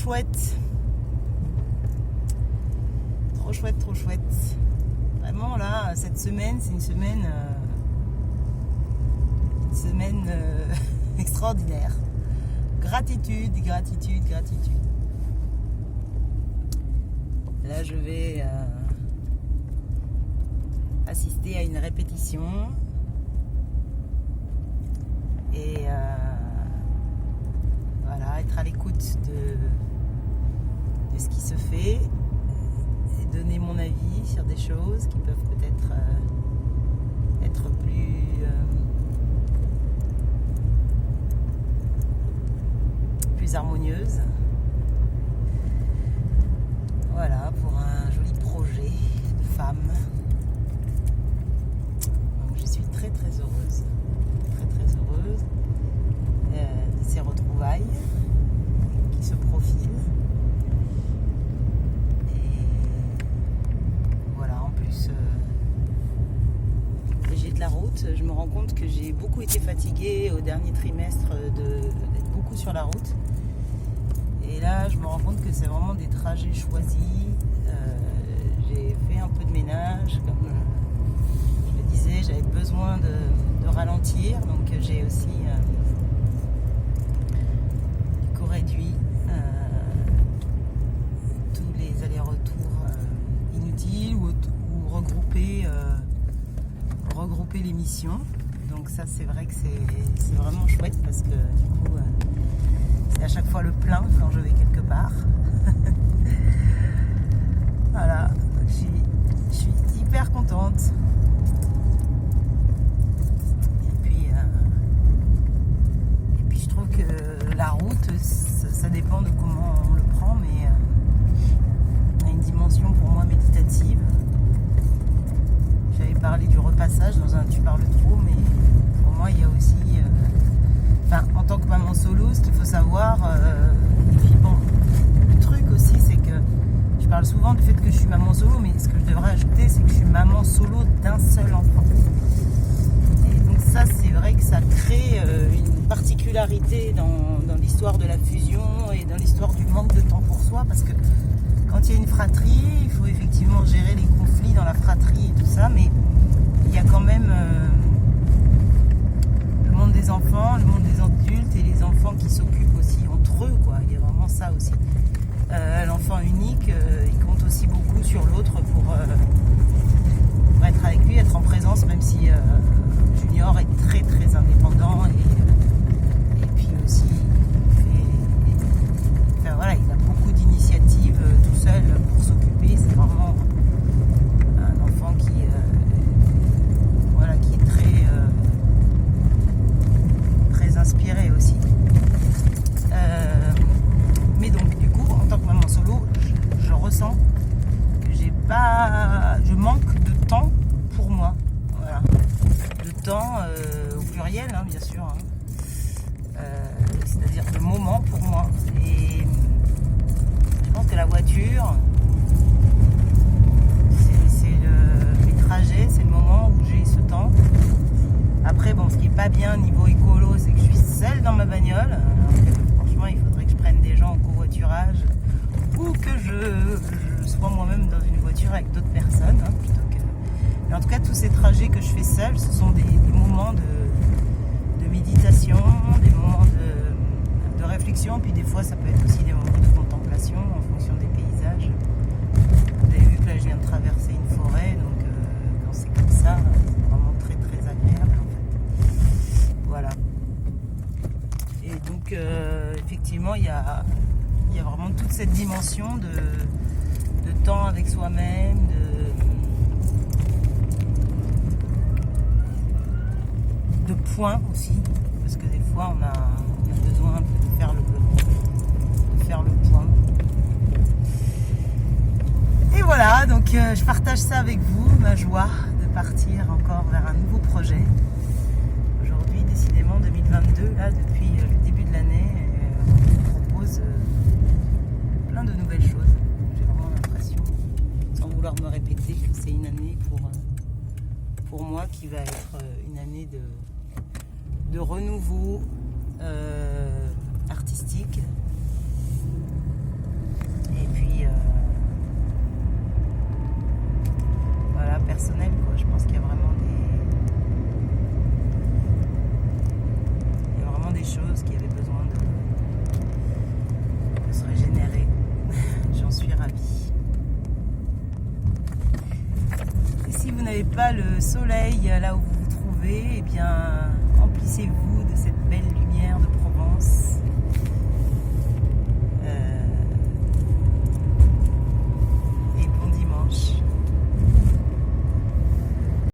chouette. Trop chouette, trop chouette. Vraiment là, cette semaine, c'est une semaine extraordinaire. Gratitude, gratitude, gratitude. Là, je vais assister à une répétition et voilà, être à l'écoute de ce qui se fait et donner mon avis sur des choses qui peuvent peut-être être plus harmonieuses. Voilà, pour un joli projet de femme. Donc je suis très très heureuse, de ces retrouvailles qui se profilent. Et voilà, en plus, j'ai de la route. Je me rends compte que j'ai beaucoup été fatiguée au dernier trimestre d'être beaucoup sur la route. Et là, je me rends compte que c'est vraiment des trajets choisis. J'ai fait un peu de ménage, comme je le disais, j'avais besoin de ralentir, donc j'ai aussi réduit tous les allers-retours inutiles ou regrouper les missions. Donc ça, c'est vrai que c'est vraiment chouette parce que du coup, c'est à chaque fois le plein quand je vais quelque part. Voilà, je suis hyper contente. Et puis je trouve que la route, ça dépend de comment on le prend, mais a une dimension pour moi méditative. J'avais parlé du repassage dans un Tu parles trop, mais pour moi il y a aussi... en tant que maman solo, ce qu'il faut savoir, et puis bon, le truc aussi, c'est que je parle souvent du fait que je suis maman solo, mais ce que je devrais ajouter, c'est que je suis maman solo d'un seul enfant. Et donc ça, c'est vrai que ça crée une particularité dans l'histoire de la fusion et dans l'histoire du manque de temps pour soi, parce que quand il y a une fratrie, il faut effectivement gérer les conflits dans la fratrie et tout ça, mais il y a quand même... le monde des enfants, le monde des adultes et les enfants qui s'occupent aussi entre eux, quoi. Il y a vraiment ça aussi. L'enfant unique, il compte aussi beaucoup sur l'autre pour être avec lui, être en présence, même si Junior est très très indépendant et puis aussi il a beaucoup d'initiatives tout seul pour s'occuper. C'est vraiment un enfant qui est très inspiré aussi. Mais donc du coup, en tant que maman solo, je ressens que je manque de temps pour moi. Voilà. De temps au pluriel, hein, bien sûr. Hein. C'est-à-dire de moments pour moi. Et je pense que la voiture, les trajets, c'est le moment où j'ai ce temps. Après, bon, ce qui est pas bien niveau écolo, c'est que je suis seule dans ma bagnole. Franchement, il faudrait que je prenne des gens en covoiturage ou que je sois moi-même dans une voiture avec d'autres personnes, hein, plutôt que... Mais en tout cas, tous ces trajets que je fais seule, ce sont des moments de méditation, des moments de réflexion, puis des fois, ça peut être aussi des moments de contemplation en fonction des paysages. Vous avez vu que là, je viens de traverser une forêt, donc quand c'est comme ça, c'est vraiment très très agréable en fait. Voilà. Et donc effectivement il y a vraiment toute cette dimension de temps avec soi-même, de points aussi, parce que des fois on a besoin un peu de faire le point. Et voilà, donc je partage ça avec vous, ma joie de partir encore vers un nouveau projet. Aujourd'hui, décidément, 2022, là, depuis le début de l'année, on nous propose plein de nouvelles choses. J'ai vraiment l'impression, sans vouloir me répéter, que c'est une année pour moi qui va être une année de renouveau artistique, personnel, quoi. Je pense qu'il y a vraiment des choses qui avaient besoin de se régénérer. J'en suis ravie. Et si vous n'avez pas le soleil là où vous vous trouvez, eh bien, emplissez-vous de cette